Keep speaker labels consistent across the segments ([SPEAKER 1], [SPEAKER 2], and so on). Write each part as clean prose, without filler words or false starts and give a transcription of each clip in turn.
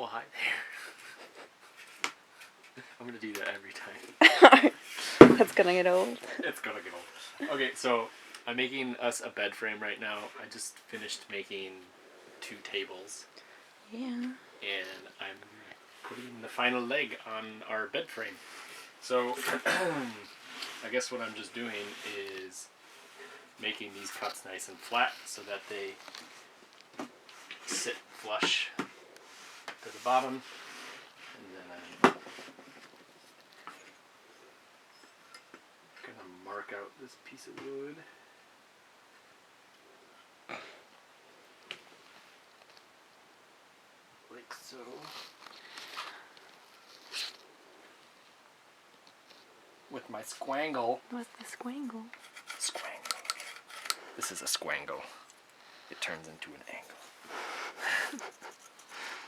[SPEAKER 1] Well, hi there. I'm gonna do that every time.
[SPEAKER 2] That's gonna get old.
[SPEAKER 1] It's gonna get old. Okay, so I'm making us a bed frame right now. I just finished making 2 tables.
[SPEAKER 2] Yeah.
[SPEAKER 1] And I'm putting the final leg on our bed frame. So I guess what I'm just doing is making these cuts nice and flat so that they sit flush to the bottom. And then I'm gonna mark out this piece of wood. Like so. With my squangle.
[SPEAKER 2] What's the squangle?
[SPEAKER 1] Squangle. This is a squangle. It turns into an angle.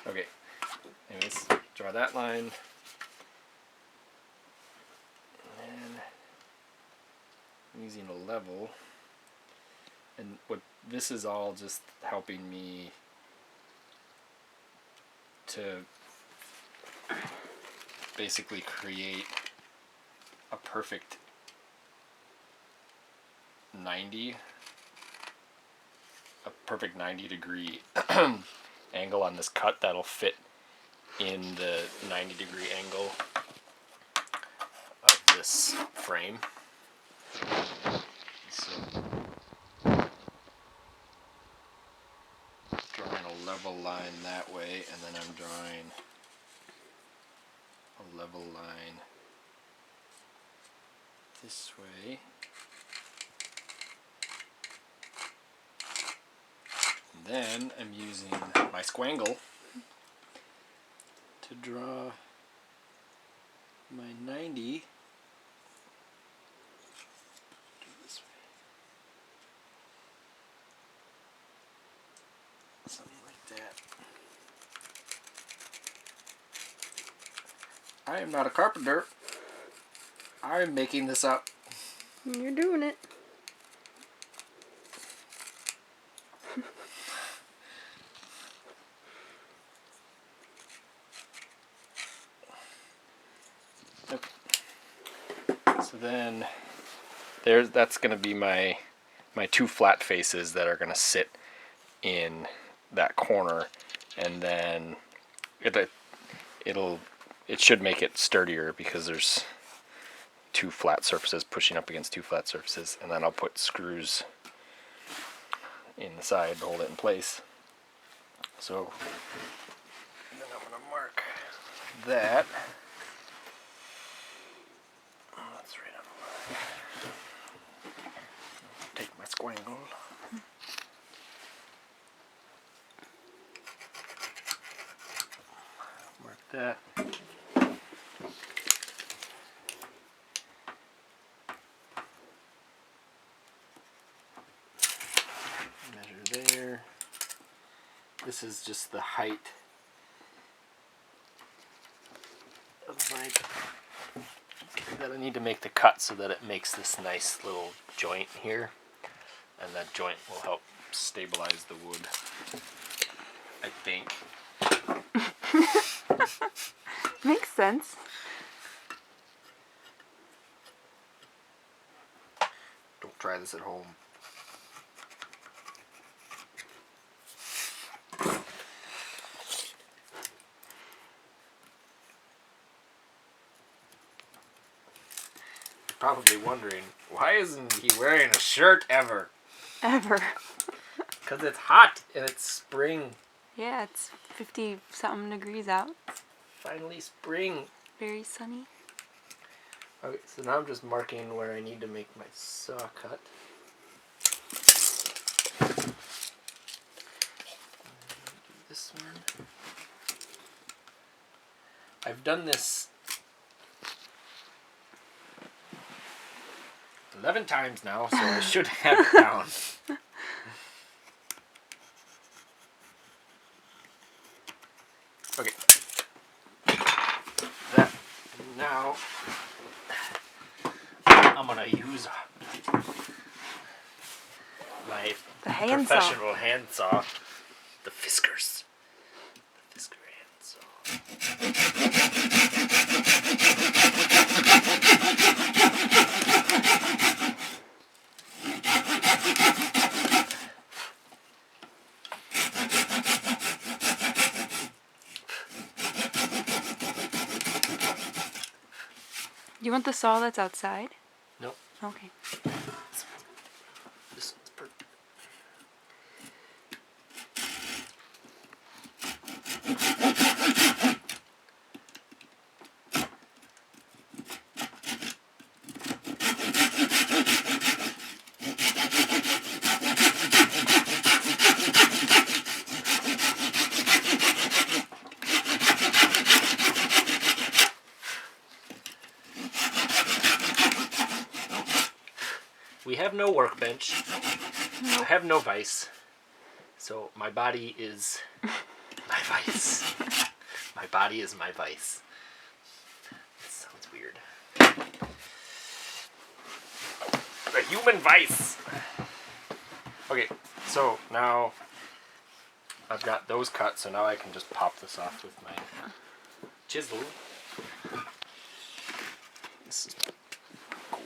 [SPEAKER 1] Okay. Anyways, draw that line. And I'm using a level. And what this is all just helping me to basically create a perfect 90 degree angle on this cut that'll fit in the 90-degree angle of this frame. So drawing a level line that way, and then I'm drawing a level line this way. And then I'm using my squangle to draw my 90 this way. Something like that. I am not a carpenter. I'm making this up.
[SPEAKER 2] You're doing it.
[SPEAKER 1] Okay. So then that's going to be my 2 flat faces that are going to sit in that corner, and then it should make it sturdier because there's 2 flat surfaces pushing up against 2 flat surfaces, and then I'll put screws in the side to hold it in place. So then I'm going to mark that. That's right on the line. Take my squangle. Mark that. Measure there. This is just the height of my that I need to make the cut so that it makes this nice little joint here, and that joint will help stabilize the wood, I think.
[SPEAKER 2] Makes sense.
[SPEAKER 1] Don't try this at home. Probably wondering, why isn't he wearing a shirt ever?
[SPEAKER 2] Ever.
[SPEAKER 1] Because it's hot and it's spring.
[SPEAKER 2] Yeah, it's 50-something degrees out.
[SPEAKER 1] Finally spring.
[SPEAKER 2] Very sunny.
[SPEAKER 1] Okay, so now I'm just marking where I need to make my saw cut. This one. I've done this 11 times now, so I should have it down. Okay. That. Now, I'm going to use my
[SPEAKER 2] hand saw.
[SPEAKER 1] professional handsaw, the Fiskars. The Fisker handsaw.
[SPEAKER 2] You want the saw that's outside?
[SPEAKER 1] Nope.
[SPEAKER 2] Okay.
[SPEAKER 1] This one's perfect. We have no workbench.
[SPEAKER 2] Nope.
[SPEAKER 1] I have no vice. So my body is my vice. My body is my vice. That sounds weird. The human vice. Okay, so now I've got those cut, so now I can just pop this off with my chisel. This is cool.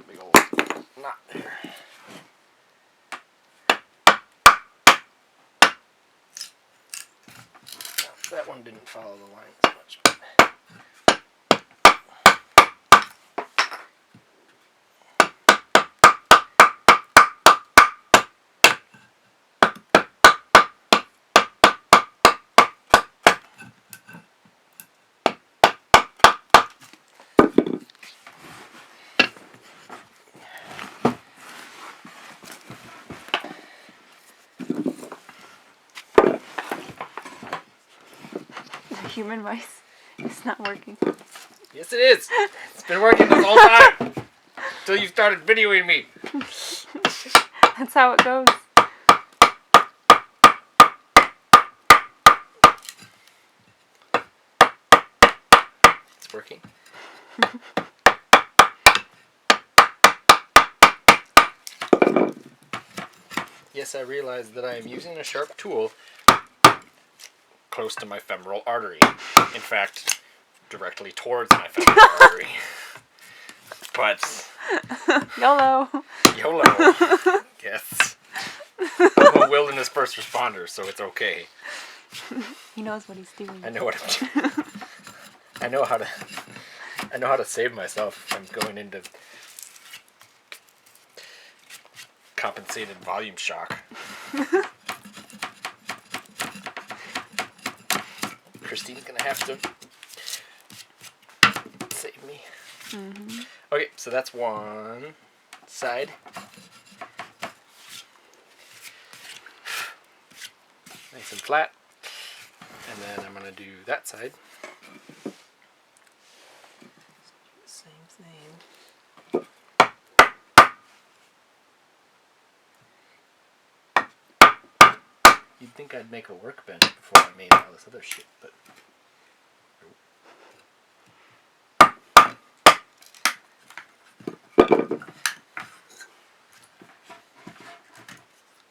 [SPEAKER 1] Big old knot there. That one didn't follow the line as much.
[SPEAKER 2] The human vice is not working.
[SPEAKER 1] Yes, it is. It's been working this whole time until you started videoing me.
[SPEAKER 2] That's how it goes.
[SPEAKER 1] It's working. Yes, I realize that I am using a sharp tool close to my femoral artery. In fact, directly towards my femoral artery. But
[SPEAKER 2] YOLO.
[SPEAKER 1] YOLO. Yes. I'm a wilderness first responder, so it's okay.
[SPEAKER 2] He knows what he's doing.
[SPEAKER 1] I know what I'm doing. I know how to save myself if I'm going into compensated volume shock. Christine's gonna have to save me.
[SPEAKER 2] Mm-hmm.
[SPEAKER 1] Okay, so that's one side. Nice and flat. And then I'm gonna do that side. Same thing. You'd think I'd make a workbench before I made all this other shit, but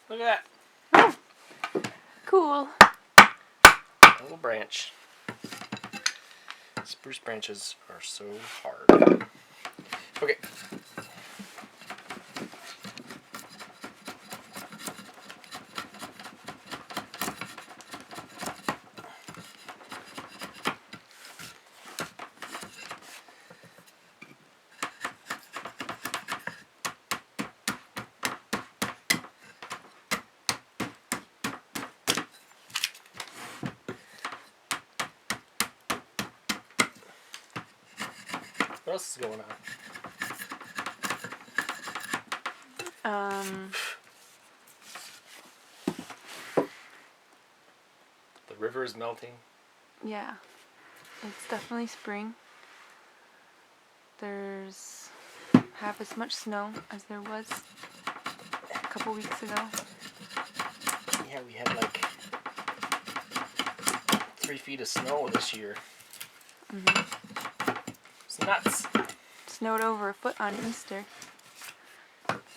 [SPEAKER 1] look at that.
[SPEAKER 2] Cool.
[SPEAKER 1] A little branch. Spruce branches are so hard. Okay. What else is going on? The river is melting.
[SPEAKER 2] Yeah. It's definitely spring. There's half as much snow as there was a couple weeks ago.
[SPEAKER 1] Yeah, we had like 3 feet of snow this year.
[SPEAKER 2] Mm-hmm.
[SPEAKER 1] It's nuts.
[SPEAKER 2] Snowed over a foot on Easter.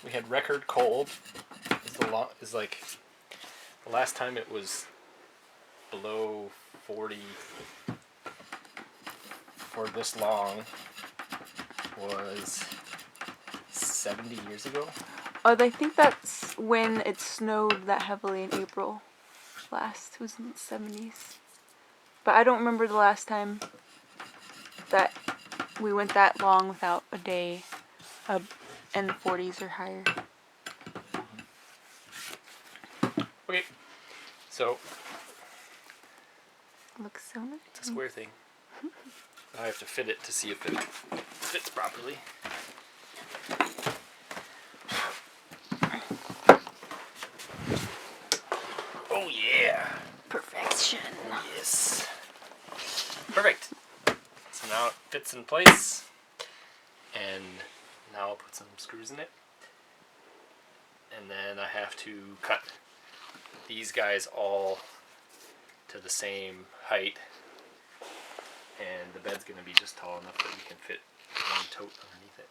[SPEAKER 1] We had record cold. is like the last time it was below 40 for this long was 70 years ago.
[SPEAKER 2] Oh, I think that's when it snowed that heavily in April last. It was in the 70s. But I don't remember the last time that we went that long without a day in the 40s or higher.
[SPEAKER 1] Okay, so
[SPEAKER 2] Looks so nice.
[SPEAKER 1] it's a square thing. I have to fit it to see if it fits properly. Oh yeah!
[SPEAKER 2] Perfection.
[SPEAKER 1] Yes. Perfect. So now it fits in place, and now I'll put some screws in it, and then I have to cut these guys all to the same height, and the bed's going to be just tall enough that we can fit one tote underneath it.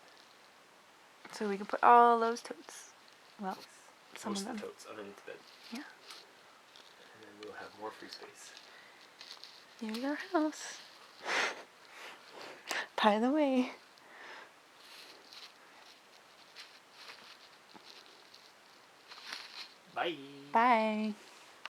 [SPEAKER 2] So we can put all those totes. Well, some
[SPEAKER 1] Most
[SPEAKER 2] of them.
[SPEAKER 1] the totes underneath the bed.
[SPEAKER 2] Yeah.
[SPEAKER 1] And then we'll have more free space.
[SPEAKER 2] Here's our house. By the way.
[SPEAKER 1] Bye.
[SPEAKER 2] Bye.